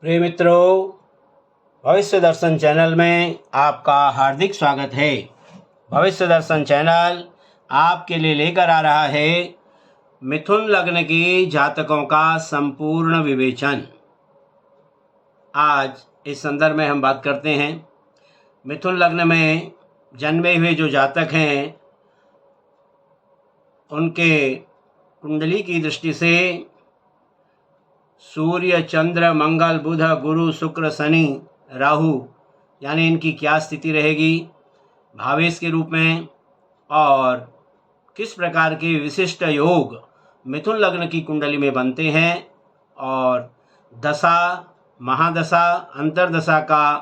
प्रिय मित्रों, भविष्य दर्शन चैनल में आपका हार्दिक स्वागत है। भविष्य दर्शन चैनल आपके लिए लेकर आ रहा है मिथुन लग्न की जातकों का संपूर्ण विवेचन। आज इस संदर्भ में हम बात करते हैं मिथुन लग्न में जन्मे हुए जो जातक हैं उनके कुंडली की दृष्टि से सूर्य, चंद्र, मंगल, बुध, गुरु, शुक्र, शनि, राहु यानी इनकी क्या स्थिति रहेगी भावेश के रूप में, और किस प्रकार के विशिष्ट योग मिथुन लग्न की कुंडली में बनते हैं, और दशा, महादशा, अंतरदशा का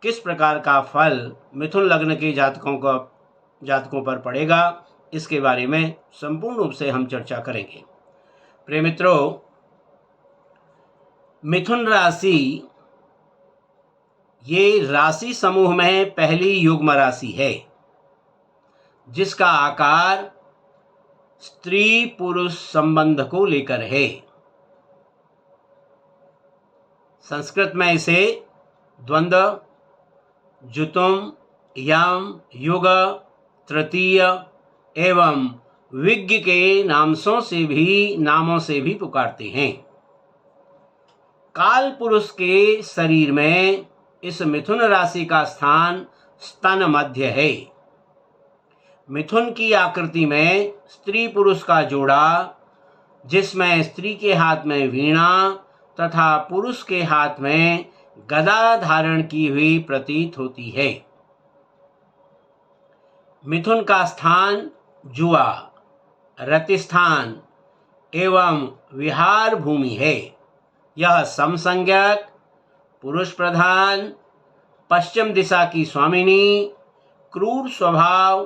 किस प्रकार का फल मिथुन लग्न के जातकों पर पड़ेगा, इसके बारे में संपूर्ण रूप से हम चर्चा करेंगे। प्रिय मित्रों, मिथुन राशि ये राशि समूह में पहली युग्म राशि है जिसका आकार स्त्री पुरुष संबंध को लेकर है। संस्कृत में इसे द्वंद्व, जुतुम, यम, युग, तृतीय एवं विज्ञ के नामों से भी पुकारते हैं। काल पुरुष के शरीर में इस मिथुन राशि का स्थान स्तन मध्य है। मिथुन की आकृति में स्त्री पुरुष का जोड़ा, जिसमें स्त्री के हाथ में वीणा तथा पुरुष के हाथ में गदा धारण की हुई प्रतीत होती है। मिथुन का स्थान जुआ, रतिस्थान एवं विहार भूमि है। यह समसंज्ञक, पुरुष प्रधान, पश्चिम दिशा की स्वामिनी, क्रूर स्वभाव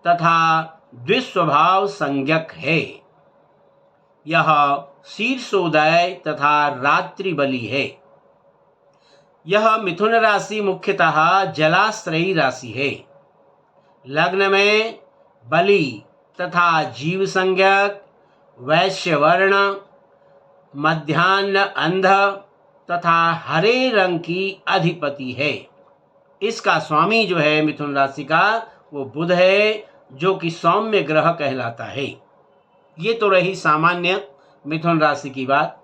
तथा द्विस्वभाव संज्ञक है। यह शीर्षोदय तथा रात्रि बलि है। यह मिथुन राशि मुख्यतः जलाश्रयी राशि है। लग्न में बलि तथा जीव संज्ञक, वैश्य वर्ण, मध्याह्न अंध तथा हरे रंग की अधिपति है। इसका स्वामी जो है मिथुन राशि का वो बुध है, जो कि सौम्य ग्रह कहलाता है। ये तो रही सामान्य मिथुन राशि की बात।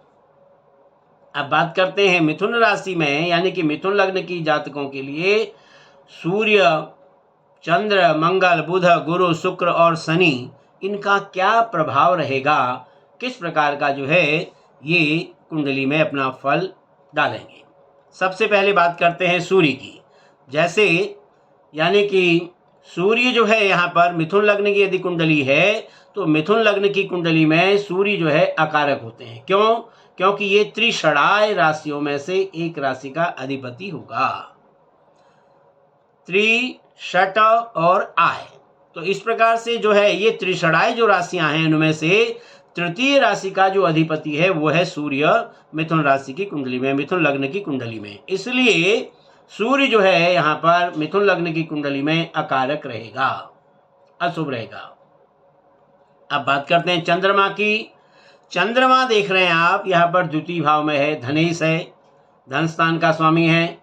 अब बात करते हैं मिथुन राशि में यानी कि मिथुन लग्न की जातकों के लिए सूर्य, चंद्र, मंगल, बुध, गुरु, शुक्र और शनि, इनका क्या प्रभाव रहेगा, किस प्रकार का जो है ये कुंडली में अपना फल डालेंगे। सबसे पहले बात करते हैं सूर्य की। जैसे यानी कि सूर्य जो है यहाँ पर मिथुन लग्न की यदि कुंडली है तो मिथुन लग्न की कुंडली में सूर्य जो है अकारक होते हैं। क्यों? क्योंकि ये त्रिषडाय राशियों में से एक राशि का अधिपति होगा। त्रि, षट और आय, तो इस प्रकार से जो है ये त्रिषडाय जो राशियां हैं उनमें से तृतीय राशि का जो अधिपति है वो है सूर्य मिथुन राशि की कुंडली में, मिथुन लग्न की कुंडली में। इसलिए सूर्य जो है यहाँ पर मिथुन लग्न की कुंडली में अकारक रहेगा, अशुभ रहेगा। अब बात करते हैं चंद्रमा की। चंद्रमा देख रहे हैं आप यहाँ पर द्वितीय भाव में है, धनेश है, धन स्थान का स्वामी है।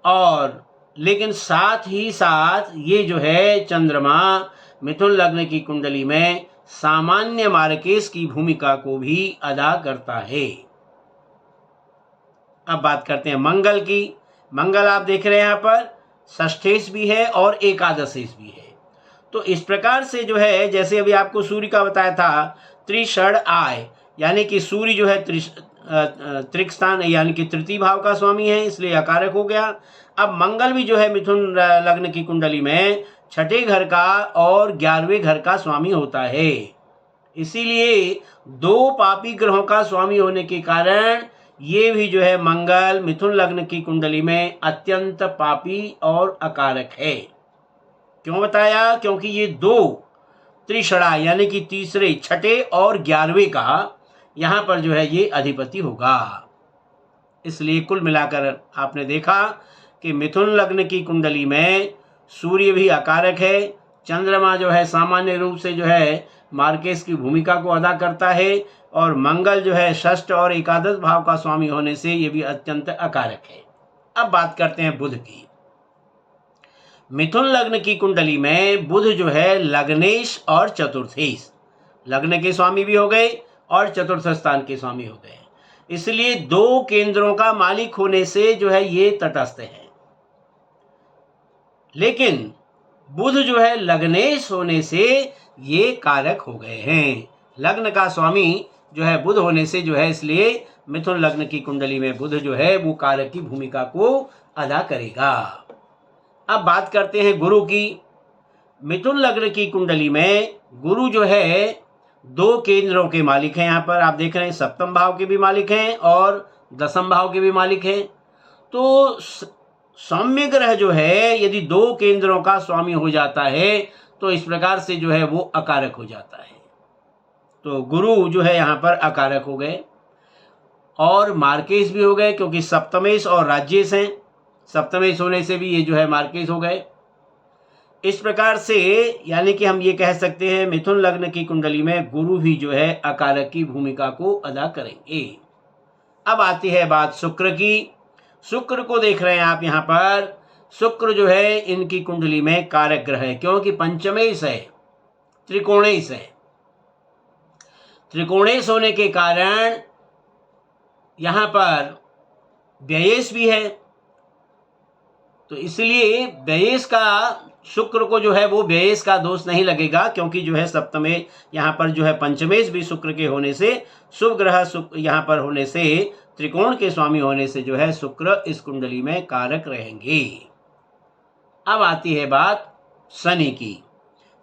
और लेकिन साथ ही साथ ये जो है चंद्रमा मिथुन लग्न की कुंडली में सामान्य मार्केश की भूमिका को भी अदा करता है। अब बात करते हैं मंगल की। मंगल आप देख रहे हैं यहाँ पर षष्ठेश भी है और एकादशेश भी है। तो इस प्रकार से जो है जैसे अभी आपको सूर्य का बताया था त्रिषड आय, यानी कि सूर्य जो है त्रिक स्थान यानी कि तृतीय भाव का स्वामी है, इसलिए अकारक हो गया। अब मंगल भी जो है मिथुन लग्न की कुंडली में छठे घर का और 11वें घर का स्वामी होता है। इसीलिए दो पापी ग्रहों का स्वामी होने के कारण ये भी जो है मंगल मिथुन लग्न की कुंडली में अत्यंत पापी और अकारक है। क्यों बताया? क्योंकि ये दो त्रिषड़ा यानी कि तीसरे, छठे और 11वें का यहाँ पर जो है ये अधिपति होगा। इसलिए कुल मिलाकर आपने देखा कि मिथुन लग्न की कुंडली में सूर्य भी अकारक है, चंद्रमा जो है सामान्य रूप से जो है मार्केस की भूमिका को अदा करता है, और मंगल जो है षष्ठ और एकादश भाव का स्वामी होने से ये भी अत्यंत अकारक है। अब बात करते हैं बुध की। मिथुन लग्न की कुंडली में बुध जो है लग्नेश और चतुर्थेश, लग्न के स्वामी भी हो गए और चतुर्थ स्थान के स्वामी हो गए, इसलिए 2 केंद्रों का मालिक होने से जो है ये तटस्थ है। लेकिन बुध जो है लग्नेश होने से ये कारक हो गए हैं। लग्न का स्वामी जो है बुध होने से जो है, इसलिए मिथुन लग्न की कुंडली में बुध जो है वो कारक की भूमिका को अदा करेगा। अब बात करते हैं गुरु की। मिथुन लग्न की कुंडली में गुरु जो है 2 केंद्रों के मालिक हैं। यहाँ पर आप देख रहे हैं सप्तम भाव के भी मालिक हैं और दसम भाव के भी मालिक हैं। तो सौम्य ग्रह जो है यदि 2 केंद्रों का स्वामी हो जाता है तो इस प्रकार से जो है वो अकारक हो जाता है। तो गुरु जो है यहाँ पर अकारक हो गए और मार्केश भी हो गए, क्योंकि सप्तमेश और राज्येश हैं। सप्तमेश होने से भी ये जो है मार्केश हो गए। इस प्रकार से यानी कि हम ये कह सकते हैं मिथुन लग्न की कुंडली में गुरु भी जो है अकारक की भूमिका को अदा करेंगे। अब आती है बात शुक्र की। शुक्र को देख रहे हैं आप यहाँ पर। शुक्र जो है इनकी कुंडली में कारक ग्रह है, क्योंकि पंचमेश है, त्रिकोणेश है। त्रिकोणेश होने के कारण यहाँ पर व्ययेश भी है, तो इसलिए व्ययेश का शुक्र को जो है वो व्ययेश का दोष नहीं लगेगा, क्योंकि जो है सप्तमे यहाँ पर जो है पंचमेश भी शुक्र के होने से, शुभ ग्रह यहाँ पर होने से, त्रिकोण के स्वामी होने से जो है शुक्र इस कुंडली में कारक रहेंगे। अब आती है बात शनि की।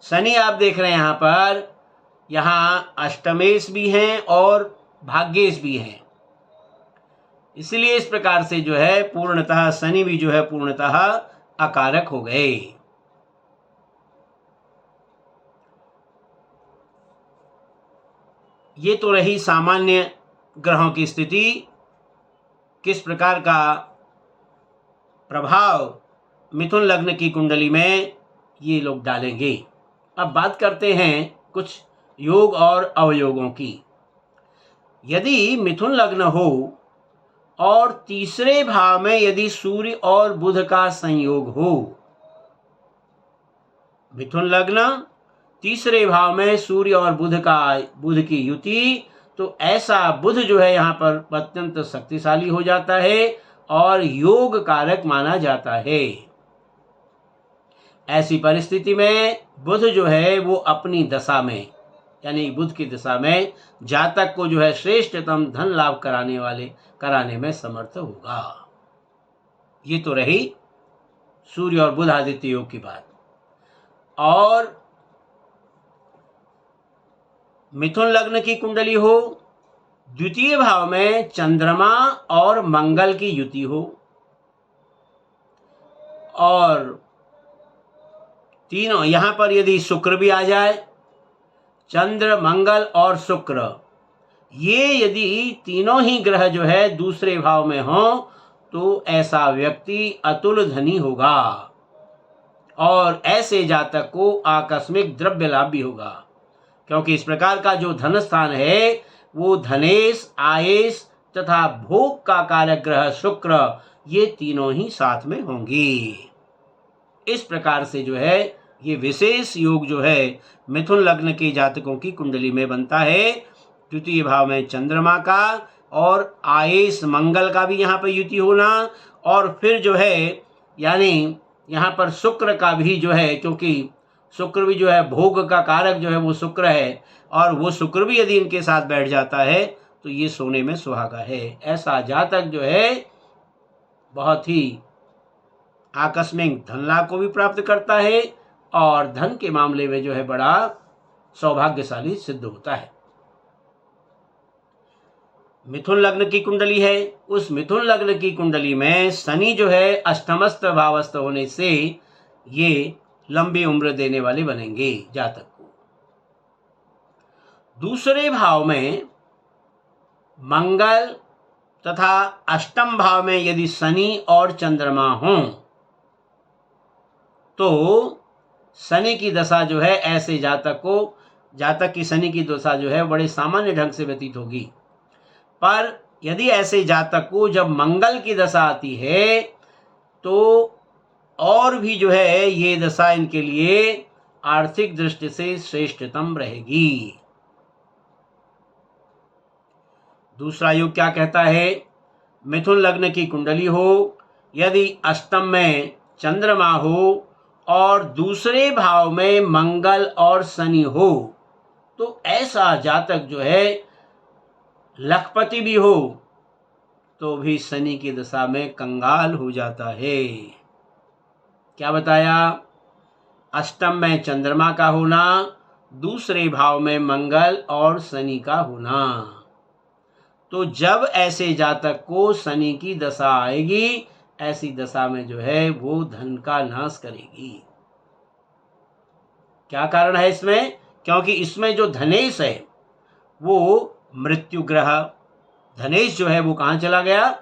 शनि आप देख रहे हैं यहाँ पर, यहाँ अष्टमेश भी हैं और भाग्येश भी हैं, इसलिए इस प्रकार से जो है पूर्णतः शनि भी जो है पूर्णतः अकारक हो गए। ये तो रही सामान्य ग्रहों की स्थिति, किस प्रकार का प्रभाव मिथुन लग्न की कुंडली में ये लोग डालेंगे। अब बात करते हैं कुछ योग और अवयोगों की। यदि मिथुन लग्न हो और तीसरे भाव में यदि सूर्य और बुध का संयोग हो, मिथुन लग्न तीसरे भाव में सूर्य और बुध की युति, तो ऐसा बुध जो है यहाँ पर अत्यंत शक्तिशाली हो जाता है और योग कारक माना जाता है। ऐसी परिस्थिति में बुध जो है वो अपनी दशा में, यानी बुध की दशा में जातक को जो है श्रेष्ठतम धन लाभ कराने में समर्थ होगा। ये तो रही सूर्य और बुध आदित्य योग की बात। और मिथुन लग्न की कुंडली हो, द्वितीय भाव में चंद्रमा और मंगल की युति हो, और तीनों यहां पर यदि शुक्र भी आ जाए, चंद्र मंगल और शुक्र, ये यदि तीनों ही ग्रह जो है दूसरे भाव में हो, तो ऐसा व्यक्ति अतुल धनी होगा और ऐसे जातक को आकस्मिक द्रव्य लाभ भी होगा, क्योंकि इस प्रकार का जो धन स्थान है वो धनेश, आयेश तथा भोग का कारक ग्रह शुक्र, ये तीनों ही साथ में होंगी। इस प्रकार से जो है ये विशेष योग जो है मिथुन लग्न के जातकों की कुंडली में बनता है। द्वितीय भाव में चंद्रमा का और आयेश मंगल का भी यहाँ पर युति होना, और फिर जो है यानी यहाँ पर शुक्र का भी जो है, क्योंकि शुक्र भी जो है भोग का कारक जो है वो शुक्र है, और वो शुक्र भी यदि इनके साथ बैठ जाता है तो ये सोने में सुहागा है। ऐसा जातक जो है बहुत ही आकस्मिक धन लाभ को भी प्राप्त करता है और धन के मामले में जो है बड़ा सौभाग्यशाली सिद्ध होता है। मिथुन लग्न की कुंडली है, उस मिथुन लग्न की कुंडली में शनि जो है अष्टमस्थ भावस्थ होने से ये लंबी उम्र देने वाले बनेंगे जातक को। दूसरे भाव में मंगल तथा अष्टम भाव में यदि शनि और चंद्रमा हों, तो शनि की दशा जो है ऐसे जातक की शनि की दशा जो है बड़े सामान्य ढंग से व्यतीत होगी। पर यदि ऐसे जातक को जब मंगल की दशा आती है तो और भी जो है ये दशा इनके लिए आर्थिक दृष्टि से श्रेष्ठतम रहेगी। दूसरा योग क्या कहता है? मिथुन लग्न की कुंडली हो, यदि अष्टम में चंद्रमा हो और दूसरे भाव में मंगल और शनि हो, तो ऐसा जातक जो है लखपति भी हो तो भी शनि की दशा में कंगाल हो जाता है। क्या बताया? अष्टम में चंद्रमा का होना, दूसरे भाव में मंगल और शनि का होना। तो जब ऐसे जातक को शनि की दशा आएगी, ऐसी दशा में जो है वो धन का नाश करेगी। क्या कारण है इसमें? क्योंकि इसमें जो धनेश है वो मृत्यु ग्रह, धनेश जो है वो कहाँ चला गया?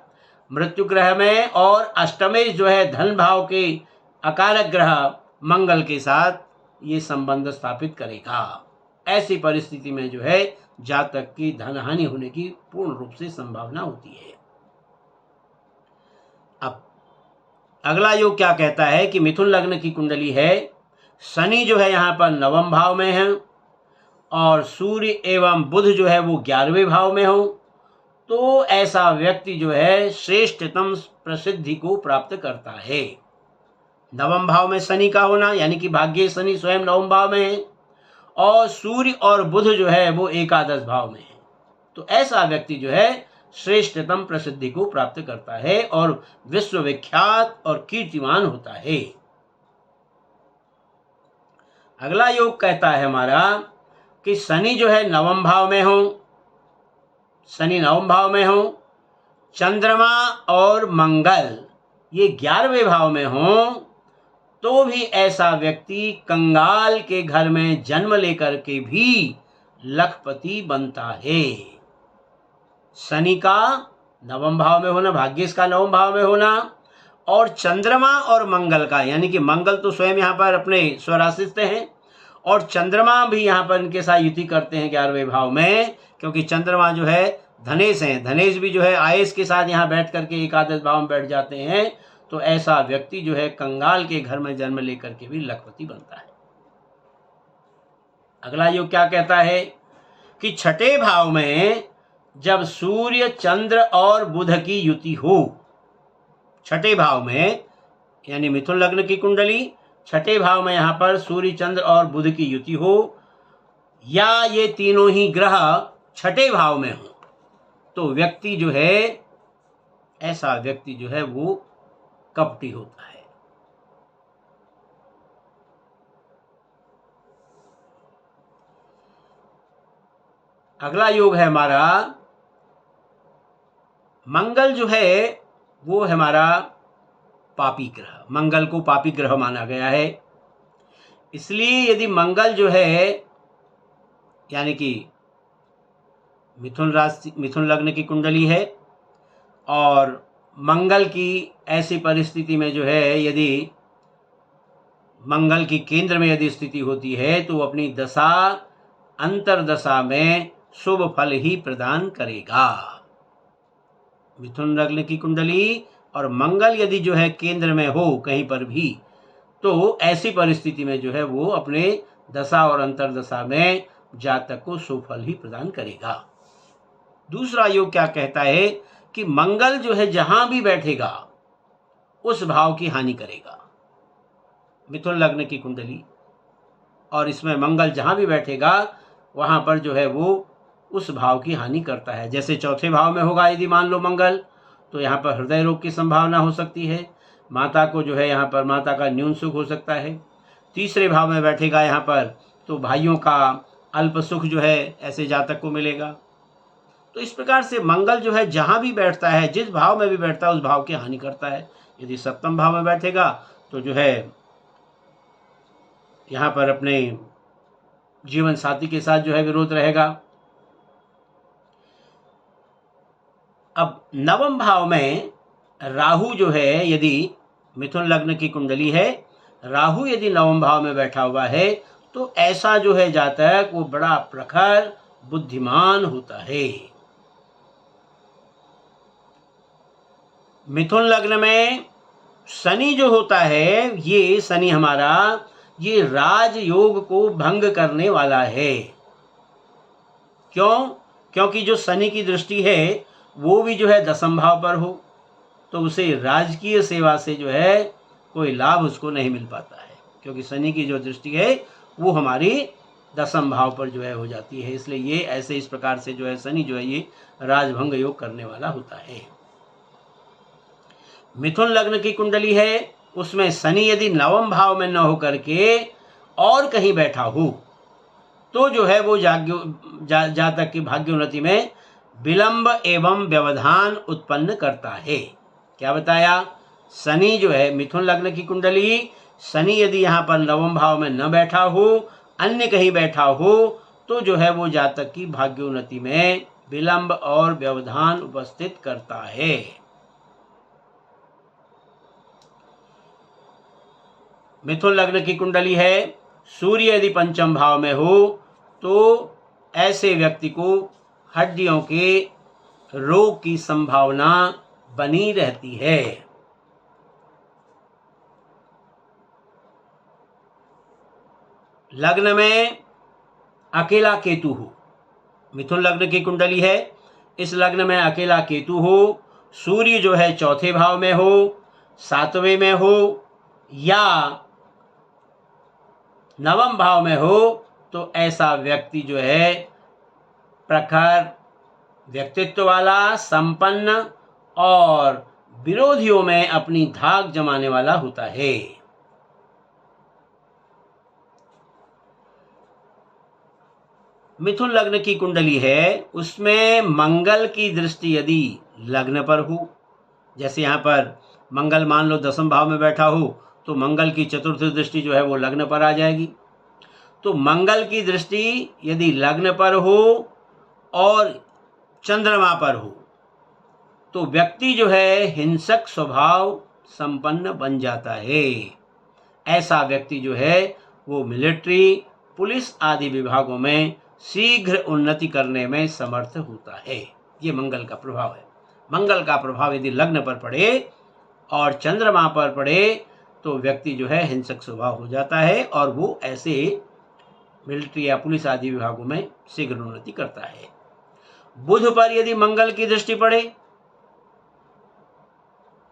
मृत्यु ग्रह में। और अष्टमेश जो है धन भाव के अकारक ग्रह मंगल के साथ ये संबंध स्थापित करेगा। ऐसी परिस्थिति में जो है जातक की धन हानि होने की पूर्ण रूप से संभावना होती है। अब अगला योग क्या कहता है कि मिथुन लग्न की कुंडली है, शनि जो है यहाँ पर नवम भाव में है और सूर्य एवं बुध जो है वो 11वें भाव में हो, तो ऐसा व्यक्ति जो है श्रेष्ठतम प्रसिद्धि को प्राप्त करता है। नवम भाव में शनि का होना यानी कि भाग्य शनि स्वयं नवम भाव में है और सूर्य और बुध जो है वो एकादश भाव में है। तो ऐसा व्यक्ति जो है श्रेष्ठतम प्रसिद्धि को प्राप्त करता है और विश्वविख्यात और कीर्तिमान होता है। अगला योग कहता है हमारा कि शनि जो है नवम भाव में हो, शनि नवम भाव में हो, चंद्रमा और मंगल ये 11वें भाव में हो, तो भी ऐसा व्यक्ति कंगाल के घर में जन्म लेकर के भी लखपति बनता है। शनि का नवम भाव में होना, भाग्येश का नवम भाव में होना और चंद्रमा और मंगल का, यानी कि मंगल तो स्वयं यहाँ पर अपने स्वराशि से हैं और चंद्रमा भी यहाँ पर इनके साथ युति करते हैं 11वें भाव में, क्योंकि चंद्रमा जो है धनेश हैं, धनेश भी जो है आयेश के साथ यहाँ बैठ करके एकादश भाव में बैठ जाते हैं। तो ऐसा व्यक्ति जो है कंगाल के घर में जन्म लेकर के भी लखपति बनता है। अगला योग क्या कहता है कि छठे भाव में जब सूर्य चंद्र और बुध की युति हो, छठे भाव में यानी मिथुन लग्न की कुंडली छठे भाव में यहाँ पर सूर्य चंद्र और बुध की युति हो या ये तीनों ही ग्रह छठे भाव में हो, तो व्यक्ति जो है ऐसा व्यक्ति जो है वो कपटी होता है। अगला योग है हमारा मंगल जो है वो है हमारा पापी ग्रह, मंगल को पापी ग्रह माना गया है। इसलिए यदि मंगल जो है यानी कि मिथुन लग्न की कुंडली है और मंगल की ऐसी परिस्थिति में जो है यदि मंगल की केंद्र में यदि स्थिति होती है तो अपनी दशा अंतरदशा में शुभ फल ही प्रदान करेगा। मिथुन लग्न की कुंडली और मंगल यदि जो है केंद्र में हो कहीं पर भी, तो ऐसी परिस्थिति में जो है वो अपने दशा और अंतरदशा में जातक को शुभ फल ही प्रदान करेगा। दूसरा योग क्या कहता है कि मंगल जो है जहां भी बैठेगा उस भाव की हानि करेगा। मिथुन लग्न की कुंडली और इसमें मंगल जहां भी बैठेगा वहां पर जो है वो उस भाव की हानि करता है। जैसे चौथे भाव में होगा यदि मान लो मंगल, तो यहाँ पर हृदय रोग की संभावना हो सकती है, माता को जो है यहाँ पर माता का न्यून सुख हो सकता है। तीसरे भाव में बैठेगा यहाँ पर तो भाइयों का अल्प सुख जो है ऐसे जातक को मिलेगा। तो इस प्रकार से मंगल जो है जहाँ भी बैठता है, जिस भाव में भी बैठता है उस भाव की हानि करता है। यदि सप्तम भाव में बैठेगा तो जो है यहाँ पर अपने जीवन साथी के साथ जो है विरोध रहेगा। अब नवम भाव में राहु जो है यदि मिथुन लग्न की कुंडली है, राहु यदि नवम भाव में बैठा हुआ है तो ऐसा जो है जातक वो बड़ा प्रखर बुद्धिमान होता है। मिथुन लग्न में शनि जो होता है, ये शनि हमारा ये राजयोग को भंग करने वाला है। क्यों? क्योंकि जो शनि की दृष्टि है वो भी जो है दसम भाव पर हो तो उसे राजकीय सेवा से जो है कोई लाभ उसको नहीं मिल पाता है, क्योंकि शनि की जो दृष्टि है वो हमारी दसम भाव पर जो है हो जाती है। इसलिए ये ऐसे इस प्रकार से जो है शनि जो है ये राजभंग योग करने वाला होता है। मिथुन लग्न की कुंडली है, उसमें शनि यदि नवम भाव में न होकर के और कहीं बैठा हो तो जो है वो जातक की भाग्योन्नति में विलंब एवं व्यवधान उत्पन्न करता है। क्या बताया? शनि जो है मिथुन लग्न की कुंडली, शनि यदि यहाँ पर नवम भाव में न बैठा हो, अन्य कहीं बैठा हो तो जो है वो जातक की भाग्योन्नति में विलंब और व्यवधान उपस्थित करता है। मिथुन लग्न की कुंडली है, सूर्य यदि पंचम भाव में हो तो ऐसे व्यक्ति को हड्डियों के रोग की संभावना बनी रहती है। लग्न में अकेला केतु हो, मिथुन लग्न की कुंडली है, इस लग्न में अकेला केतु हो, सूर्य जो है चौथे भाव में हो, सातवें में हो या नवम भाव में हो तो ऐसा व्यक्ति जो है प्रखर व्यक्तित्व वाला, संपन्न और विरोधियों में अपनी धाक जमाने वाला होता है। मिथुन लग्न की कुंडली है, उसमें मंगल की दृष्टि यदि लग्न पर हो, जैसे यहाँ पर मंगल मान लो दसम भाव में बैठा हो तो मंगल की चतुर्थ दृष्टि जो है वो लग्न पर आ जाएगी। तो मंगल की दृष्टि यदि लग्न पर हो और चंद्रमा पर हो तो व्यक्ति जो है हिंसक स्वभाव संपन्न बन जाता है। ऐसा व्यक्ति जो है वो मिलिट्री, पुलिस आदि विभागों में शीघ्र उन्नति करने में समर्थ होता है। ये मंगल का प्रभाव है। मंगल का प्रभाव यदि लग्न पर पड़े और चंद्रमा पर पड़े तो व्यक्ति जो है हिंसक स्वभाव हो जाता है और वो ऐसे मिलिट्री या पुलिस आदि विभागों में शीघ्र उन्नति करता है। बुध पर यदि मंगल की दृष्टि पड़े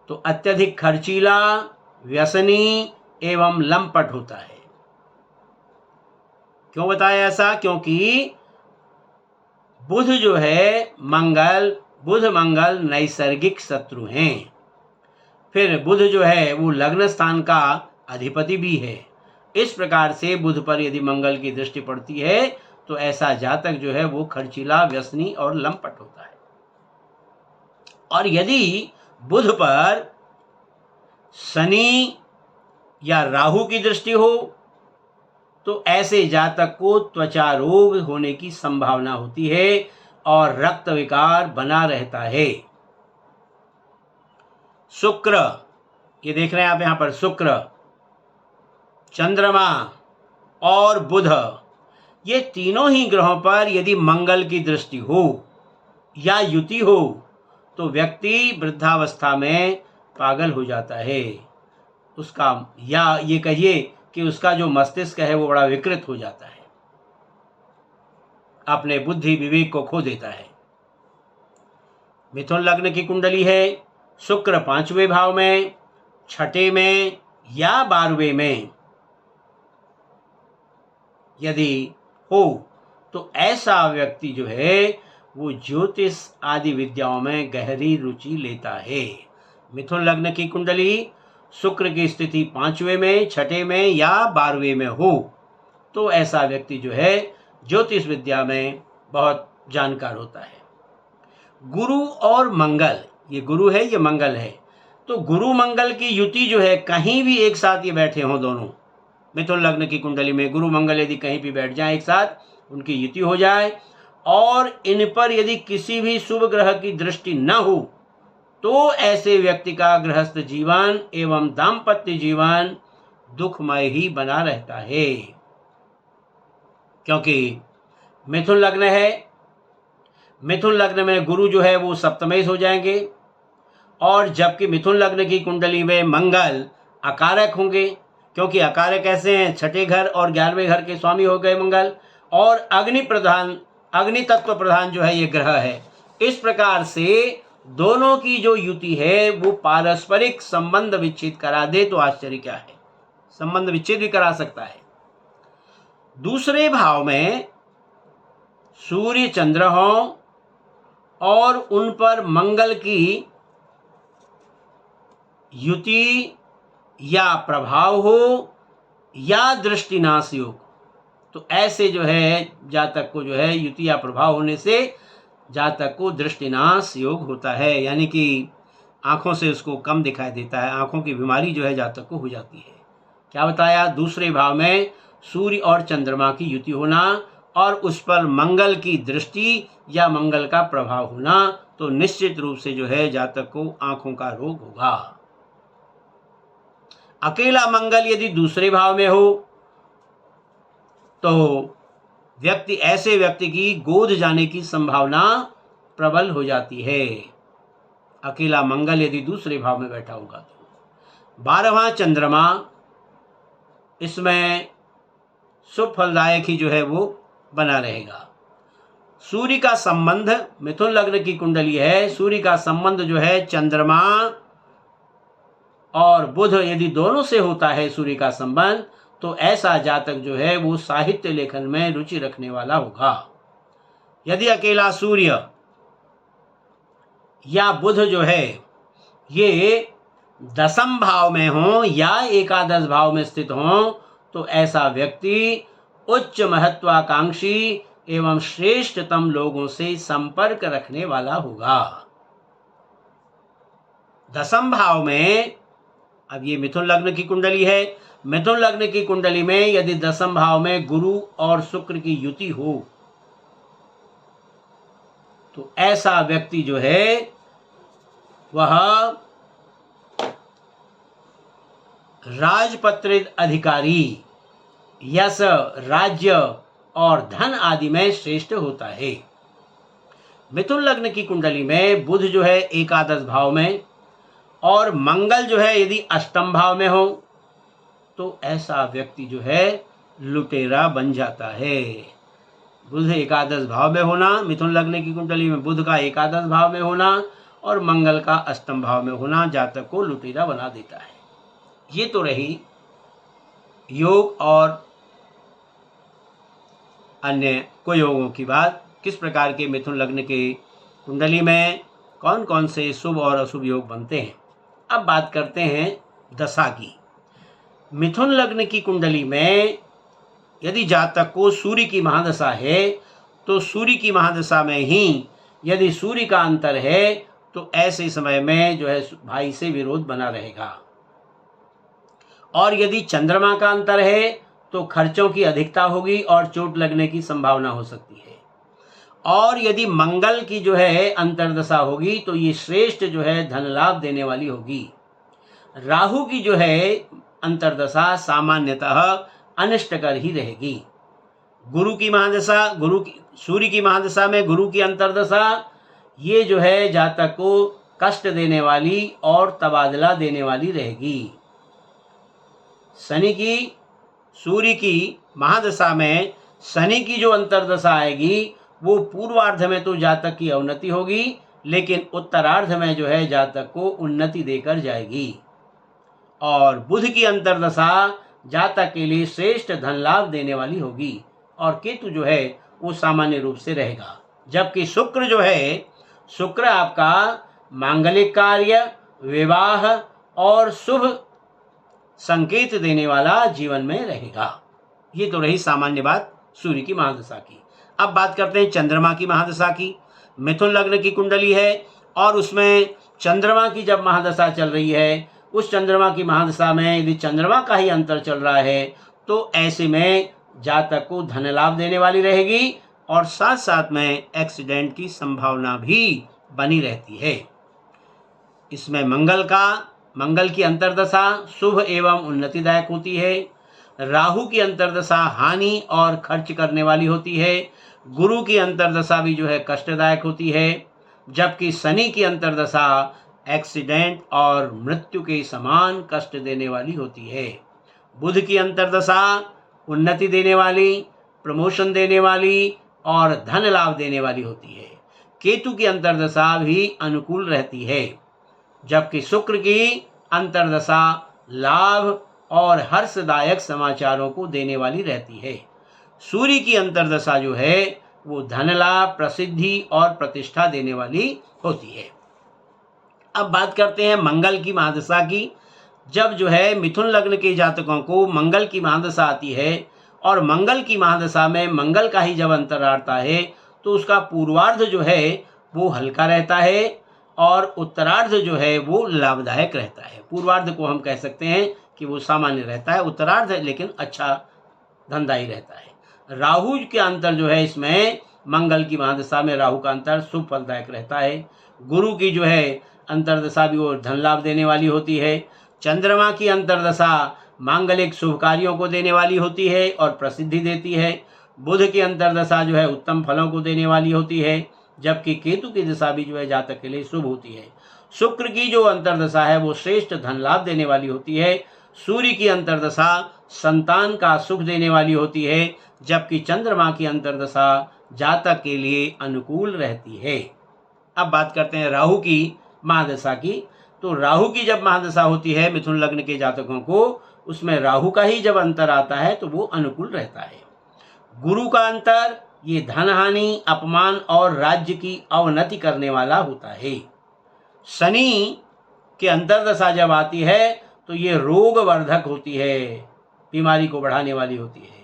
तो अत्यधिक खर्चीला, व्यसनी एवं लंपट होता है। क्यों बताया ऐसा? क्योंकि बुध जो है बुध मंगल नैसर्गिक शत्रु हैं। फिर बुध जो है वो लग्न स्थान का अधिपति भी है। इस प्रकार से बुध पर यदि मंगल की दृष्टि पड़ती है तो ऐसा जातक जो है वो खर्चीला, व्यसनी और लंपट होता है। और यदि बुध पर शनि या राहु की दृष्टि हो तो ऐसे जातक को त्वचा रोग होने की संभावना होती है और रक्त विकार बना रहता है। शुक्र, ये देख रहे हैं आप यहाँ पर, शुक्र, चंद्रमा और बुध, ये तीनों ही ग्रहों पर यदि मंगल की दृष्टि हो या युति हो तो व्यक्ति वृद्धावस्था में पागल हो जाता है। उसका, या ये कहिए कि उसका जो मस्तिष्क है वो बड़ा विकृत हो जाता है, अपने बुद्धि विवेक को खो देता है। मिथुन लग्न की कुंडली है, शुक्र पांचवें भाव में, छठे में या 12वें में यदि हो तो ऐसा व्यक्ति जो है वो ज्योतिष आदि विद्याओं में गहरी रुचि लेता है। मिथुन लग्न की कुंडली शुक्र की स्थिति 5वें में, छठे में या 12वें में हो तो ऐसा व्यक्ति जो है ज्योतिष विद्या में बहुत जानकार होता है। गुरु और मंगल, ये गुरु है ये मंगल है, तो गुरु मंगल की युति जो है कहीं भी एक साथ ये बैठे हों दोनों, मिथुन लग्न की कुंडली में गुरु मंगल यदि कहीं भी बैठ जाए एक साथ, उनकी युति हो जाए और इन पर यदि किसी भी शुभ ग्रह की दृष्टि न हो तो ऐसे व्यक्ति का गृहस्थ जीवन एवं दाम्पत्य जीवन दुखमय ही बना रहता है, क्योंकि मिथुन लग्न है। मिथुन लग्न में गुरु जो है वो सप्तमेश हो जाएंगे, और जबकि मिथुन लग्न की कुंडली में मंगल अकारक होंगे, क्योंकि अकारक कैसे हैं, छठे घर और 11वें घर के स्वामी हो गए मंगल, और अग्नि तत्व प्रधान जो है ये ग्रह है। इस प्रकार से दोनों की जो युति है वो पारस्परिक संबंध विच्छेद करा दे तो आश्चर्य क्या है, संबंध विच्छेद भी करा सकता है। दूसरे भाव में सूर्य चंद्र हो और उन पर मंगल की युति या प्रभाव हो या दृष्टिनाश योग, तो ऐसे जो है जातक को जो है युति या प्रभाव होने से जातक को दृष्टिनाश योग होता है, यानी कि आंखों से उसको कम दिखाई देता है, आंखों की बीमारी जो है जातक को हो जाती है। क्या बताया, दूसरे भाव में सूर्य और चंद्रमा की युति होना और उस पर मंगल की दृष्टि या मंगल का प्रभाव होना, तो निश्चित रूप से जो है जातक को आंखों का रोग होगा। अकेला मंगल यदि दूसरे भाव में हो तो ऐसे व्यक्ति की गोद जाने की संभावना प्रबल हो जाती है। अकेला मंगल यदि दूसरे भाव में बैठा होगा तो 12वां चंद्रमा इसमें शुभ फलदायक ही जो है वो बना रहेगा। सूर्य का संबंध, मिथुन लग्न की कुंडली है, सूर्य का संबंध जो है चंद्रमा और बुध यदि दोनों से होता है सूर्य का संबंध, तो ऐसा जातक जो है वो साहित्य लेखन में रुचि रखने वाला होगा। यदि अकेला सूर्य या बुध जो है ये 10वें भाव में हो या एकादश भाव में स्थित हो, तो ऐसा व्यक्ति उच्च महत्वाकांक्षी एवं श्रेष्ठतम लोगों से संपर्क रखने वाला होगा। 10वें भाव में, अब ये मिथुन लग्न की कुंडली है, मिथुन लग्न की कुंडली में यदि 10वें भाव में गुरु और शुक्र की युति हो, तो ऐसा व्यक्ति जो है वह राजपत्रित अधिकारी, यश, राज्य और धन आदि में श्रेष्ठ होता है। मिथुन लग्न की कुंडली में बुध जो है एकादश भाव में और मंगल जो है यदि 8वें भाव में हो, तो ऐसा व्यक्ति जो है लुटेरा बन जाता है। बुध एकादश भाव में होना, मिथुन लग्न की कुंडली में बुध का एकादश भाव में होना और मंगल का 8वें भाव में होना जातक को लुटेरा बना देता है। ये तो रही योग और अन्य कुयोगों की बात, किस प्रकार के मिथुन लग्न के कुंडली में कौन कौन से शुभ और अशुभ योग बनते हैं। अब बात करते हैं दशा की। मिथुन लग्न की कुंडली में यदि जातक को सूर्य की महादशा है, तो सूर्य की महादशा में ही यदि सूर्य का अंतर है, तो ऐसे समय में जो है भाई से विरोध बना रहेगा। और यदि चंद्रमा का अंतर है तो खर्चों की अधिकता होगी और चोट लगने की संभावना हो सकती है। और यदि मंगल की जो है अंतर्दशा होगी तो ये श्रेष्ठ जो है धन लाभ देने वाली होगी। राहु की जो है अंतर्दशा सामान्यतः अनिष्टकर ही रहेगी। गुरु की महादशा, सूर्य की महादशा में गुरु की अंतर्दशा, ये जो है जातक को कष्ट देने वाली और तबादला देने वाली रहेगी। शनि की, सूर्य की महादशा में शनि की जो अंतर्दशा आएगी वो पूर्वार्ध में तो जातक की अवनति होगी, लेकिन उत्तरार्ध में जो है जातक को उन्नति देकर जाएगी। और बुध की अंतर्दशा जातक के लिए श्रेष्ठ धन लाभ देने वाली होगी। और केतु जो है वो सामान्य रूप से रहेगा। जबकि शुक्र जो है, शुक्र आपका मांगलिक कार्य, विवाह और शुभ संकेत देने वाला जीवन में रहेगा। ये तो रही सामान्य बात सूर्य की महादशा की। अब बात करते हैं चंद्रमा की महादशा की। मिथुन लग्न की कुंडली है और उसमें चंद्रमा की जब महादशा चल रही है, उस चंद्रमा की महादशा में यदि चंद्रमा का ही अंतर चल रहा है, तो ऐसे में जातक को धन लाभ देने वाली रहेगी और साथ साथ में एक्सीडेंट की संभावना भी बनी रहती है। इसमें मंगल का मंगल की अंतर्दशा शुभ एवं उन्नतिदायक होती है। राहु की अंतर्दशा हानि और खर्च करने वाली होती है। गुरु की अंतर्दशा भी जो है कष्टदायक होती है। जबकि शनि की अंतर्दशा एक्सीडेंट और मृत्यु के समान कष्ट देने वाली होती है। बुध की अंतर्दशा उन्नति देने वाली, प्रमोशन देने वाली और धन लाभ देने वाली होती है। केतु की अंतर्दशा भी अनुकूल रहती है। जबकि शुक्र की अंतर्दशा लाभ और हर्षदायक समाचारों को देने वाली रहती है। सूर्य की अंतर्दशा जो है वो धन लाभ, प्रसिद्धि और प्रतिष्ठा देने वाली होती है। अब बात करते हैं मंगल की महादशा की। जब जो है मिथुन लग्न के जातकों को मंगल की महादशा आती है और मंगल की महादशा में मंगल का ही जब अंतर आता है तो उसका पूर्वार्ध जो है वो हल्का रहता है और उत्तरार्ध जो है वो लाभदायक रहता है। पूर्वार्ध को हम कह सकते हैं कि वो सामान्य रहता है, उत्तरार्ध लेकिन अच्छा धनदायी रहता है। राहु के अंतर जो है इसमें मंगल की महादशा में राहु का अंतर शुभ फलदायक रहता है। गुरु की जो है अंतर्दशा भी वो धन लाभ देने वाली होती है। चंद्रमा की अंतर्दशा मांगलिक शुभ कार्यों को देने वाली होती है और प्रसिद्धि देती है। बुध की अंतर्दशा जो है उत्तम फलों को देने वाली होती है। जबकि केतु की दशा भी जो है जातक के लिए शुभ होती है। शुक्र की जो अंतर्दशा है वो श्रेष्ठ धन लाभ देने वाली होती है। सूर्य की अंतर्दशा संतान का सुख देने वाली होती है। जबकि चंद्रमा की अंतर्दशा जातक के लिए अनुकूल रहती है। अब बात करते हैं राहु की महादशा की। तो राहु की जब महादशा होती है मिथुन लग्न के जातकों को, उसमें राहु का ही जब अंतर आता है तो वो अनुकूल रहता है। गुरु का अंतर ये धन हानि, अपमान और राज्य की अवनति करने वाला होता है। शनि के अंतर्दशा जब आती है तो ये रोग वर्धक होती है, बीमारी को बढ़ाने वाली होती है।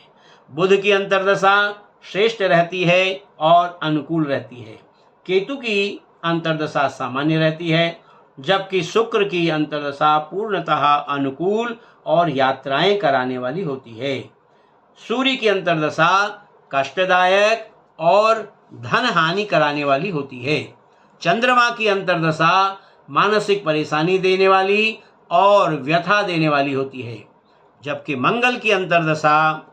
बुध की अंतर्दशा श्रेष्ठ रहती है और अनुकूल रहती है। केतु की अंतर्दशा सामान्य रहती है। जबकि शुक्र की अंतर्दशा पूर्णतः अनुकूल और यात्राएं कराने वाली होती है। सूर्य की अंतर्दशा कष्टदायक और धन हानि कराने वाली होती है। चंद्रमा की अंतर्दशा मानसिक परेशानी देने वाली और व्यथा देने वाली होती है। जबकि मंगल की अंतर्दशा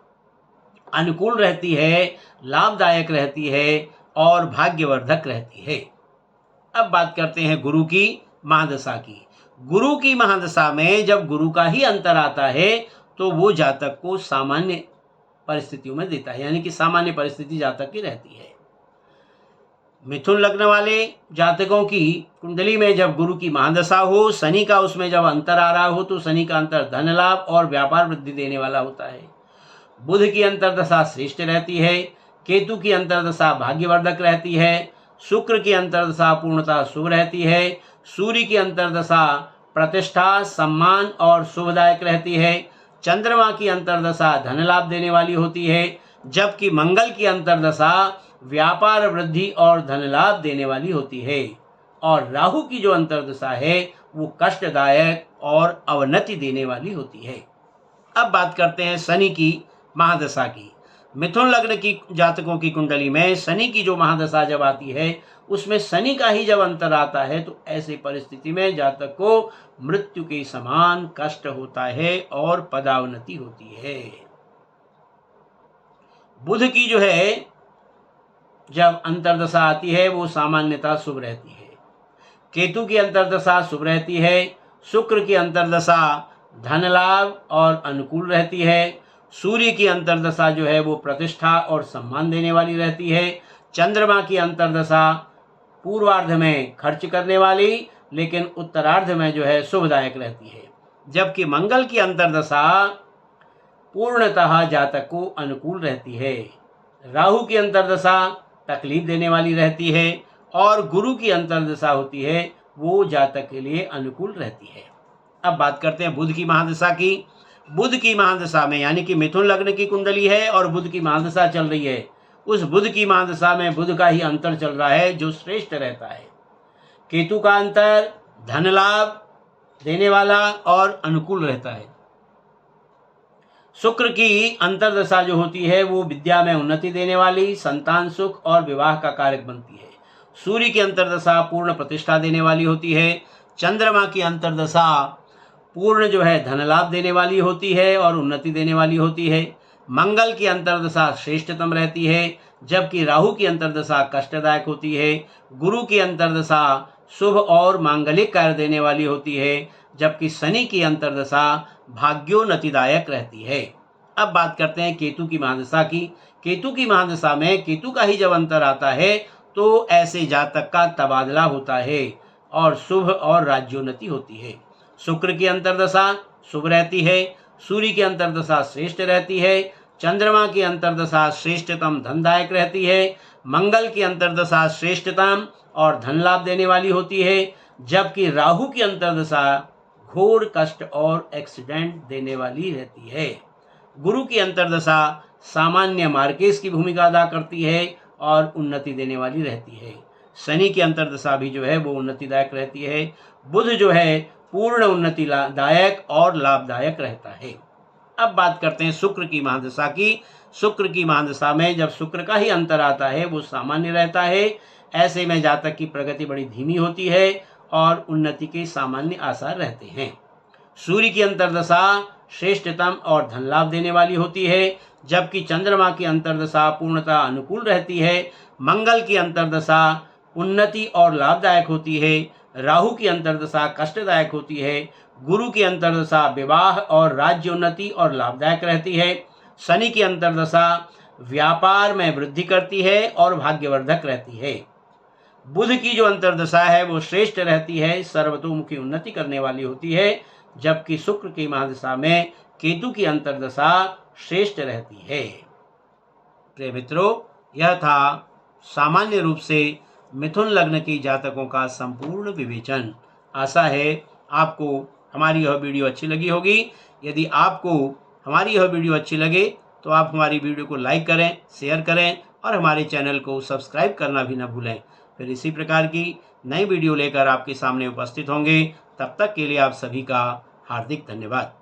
अनुकूल रहती है, लाभदायक रहती है और भाग्यवर्धक रहती है। अब बात करते हैं गुरु की महादशा की। गुरु की महादशा में जब गुरु का ही अंतर आता है तो वो जातक को सामान्य परिस्थितियों में देता है, यानी कि सामान्य परिस्थिति जातक की रहती है। मिथुन लग्न वाले जातकों की कुंडली में जब गुरु की महादशा हो, शनि का उसमें जब अंतर आ रहा हो तो शनि का अंतर धन लाभ और व्यापार वृद्धि देने वाला होता है। बुध की अंतर्दशा श्रेष्ठ रहती है। केतु की अंतर्दशा भाग्यवर्धक रहती है। शुक्र की अंतर्दशा पूर्णतः शुभ रहती है। सूर्य की अंतर्दशा प्रतिष्ठा, सम्मान और शुभदायक रहती है। चंद्रमा की अंतर्दशा धन लाभ देने वाली होती है। जबकि मंगल की अंतर्दशा व्यापार वृद्धि और धन लाभ देने वाली होती है। और राहु की जो अंतर्दशा है वो कष्टदायक और अवनति देने वाली होती है। अब बात करते हैं शनि की महादशा की। मिथुन लग्न की जातकों की कुंडली में शनि की जो महादशा जब आती है उसमें शनि का ही जब अंतर आता है तो ऐसी परिस्थिति में जातक को मृत्यु के समान कष्ट होता है और पदावनति होती है। बुध की जो है जब अंतर्दशा आती है वो सामान्यतः शुभ रहती है। केतु की अंतर्दशा शुभ रहती है। शुक्र की अंतर्दशा धन लाभ और अनुकूल रहती है। सूर्य की अंतर्दशा जो है वो प्रतिष्ठा और सम्मान देने वाली रहती है। चंद्रमा की अंतर्दशा पूर्वार्ध में खर्च करने वाली लेकिन उत्तरार्ध में जो है शुभदायक रहती है। जबकि मंगल की अंतर्दशा पूर्णतः जातक को अनुकूल रहती है। राहु की अंतर्दशा तकलीफ देने वाली रहती है और गुरु की अंतर्दशा होती है वो जातक के लिए अनुकूल रहती है। अब बात करते हैं बुध की महादशा की। बुध की महादशा में यानी कि मिथुन लग्न की कुंडली है और बुध की महादशा चल रही है। उस बुध की महादशा में बुध का ही अंतर चल रहा है जो श्रेष्ठ रहता है। केतु का अंतर धन लाभ देने वाला और अनुकूल रहता है। शुक्र की अंतर्दशा जो होती है वो विद्या में उन्नति देने वाली, संतान सुख और विवाह का कारक बनती है। सूर्य की अंतर्दशा पूर्ण प्रतिष्ठा देने वाली होती है। चंद्रमा की अंतर्दशा पूर्ण जो है धन लाभ देने वाली होती है और उन्नति देने वाली होती है। मंगल की अंतर्दशा श्रेष्ठतम रहती है, जबकि राहु की अंतर्दशा कष्टदायक होती है। गुरु की अंतर्दशा शुभ और मांगलिक कार्य देने वाली होती है, जबकि शनि की अंतर्दशा भाग्योन्नतिदायक रहती है। अब बात करते हैं केतु की महादशा की। केतु की महादशा में केतु का ही जब अंतर आता है तो ऐसे जातक का तबादला होता है और शुभ और राज्योन्नति होती है। शुक्र की अंतर्दशा शुभ रहती है, सूर्य की अंतर्दशा श्रेष्ठ रहती है, चंद्रमा की अंतर्दशा श्रेष्ठतम धनदायक रहती है, मंगल की अंतर्दशा श्रेष्ठतम और धन लाभ देने वाली होती है, जबकि राहु की अंतर्दशा घोर कष्ट और एक्सीडेंट देने वाली रहती है। गुरु की अंतर्दशा सामान्य मार्केश की भूमिका अदा करती है और उन्नति देने वाली रहती है। शनि की अंतर्दशा भी जो है वो उन्नतिदायक रहती है। बुध जो है पूर्ण उन्नतिदायक और लाभदायक रहता है। अब बात करते हैं शुक्र की महादशा की। शुक्र की महादशा में जब शुक्र का ही अंतर आता है वो सामान्य रहता है। ऐसे में जातक की प्रगति बड़ी धीमी होती है और उन्नति के सामान्य आसार रहते हैं। सूर्य की अंतर्दशा श्रेष्ठतम और धन लाभ देने वाली होती है, जबकि चंद्रमा की अंतर्दशा पूर्णतः अनुकूल रहती है। मंगल की अंतर्दशा उन्नति और लाभदायक होती है। राहु की अंतर्दशा कष्टदायक होती है। गुरु की अंतर्दशा विवाह और राज्य उन्नति और लाभदायक रहती है। शनि की अंतर्दशा व्यापार में वृद्धि करती है और भाग्यवर्धक रहती है। बुध की जो अंतर्दशा है वो श्रेष्ठ रहती है, सर्वतोमुखी उन्नति करने वाली होती है, जबकि शुक्र की महादशा में केतु की अंतर्दशा श्रेष्ठ रहती है। प्रिय मित्रों, यह था सामान्य रूप से मिथुन लग्न के जातकों का संपूर्ण विवेचन। आशा है आपको हमारी यह वीडियो अच्छी लगी होगी। यदि आपको हमारी यह वीडियो अच्छी लगे तो आप हमारी वीडियो को लाइक करें, शेयर करें और हमारे चैनल को सब्सक्राइब करना भी न भूलें। फिर इसी प्रकार की नई वीडियो लेकर आपके सामने उपस्थित होंगे। तब तक के लिए आप सभी का हार्दिक धन्यवाद।